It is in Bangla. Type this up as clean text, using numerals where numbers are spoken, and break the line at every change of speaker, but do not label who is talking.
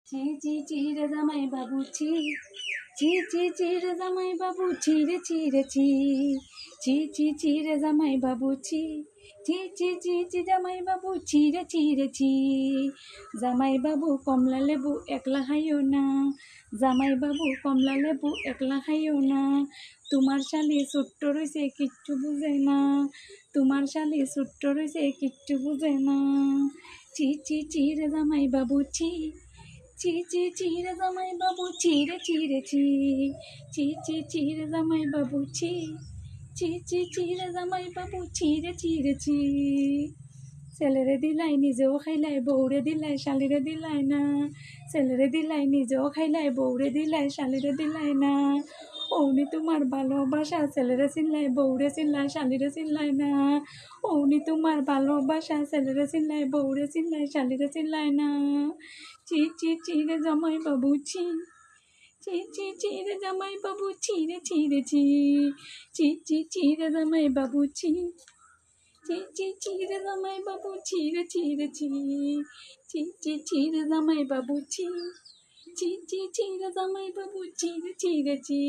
ছি ছি ছি রে জামাই বাবু ছি ছি ছি ছি রে জামাই বাবু ছি রে ছি রে ছি ছি ছি ছি রে জামাই বাবু ছি ছি ছি ছি ছি জামাই বাবু ছি রে ছি রে ছি জামাই বাবু কমলা লেবু একলা খাইও না জামাই বাবু কমলা লেবু একলা খাইও না তোমার শালি ছোট্ট রয়েছে কিচ্ছু বুঝে না তোমার শালি ছোট্ট রয়েছে কিচ্ছু বুঝে না ছি ছি ছি রে জামাই বাবু ছি ছি ছি ছি রে জামাই বাবু ছি রে ছি রে ছি ছি ছি ছি রে জামাই বাবু ছি ছি ছি ছি রে জামাই বাবু ছি রে ছি রে ছি ছেলেরে দিলাই নিজেও খাইলাই বউরে দিলাই শালিরে দিলাই না ছেলেরে দিলাই নিজেও খাইলাই বউরে দিলাই শালিরে দিলাই না ওনি তোমার ভালোবাসা ছেলেরে চিনলাই বউরে চিনলাই শালিরে চিনলাই না ওনি তোমার ভালোবাসা ছেলেরে চিনলাই বউরে চিনলাই শালিরে চিনলাই না ছি ছি ছি রে জামাই বাবু ছি ছি ছি ছি রে জামাই বাবু ছি রে ছি রে ছি ছি ছি ছি রে জামাই বাবু ছি ছি ছি ছি রে জামাই বাবু ছি রে ছি রে ছি ছি ছি ছি রে জামাই বাবু ছি ছি ছি ছি রে জামাই বাবু ছি রে ছি রে ছি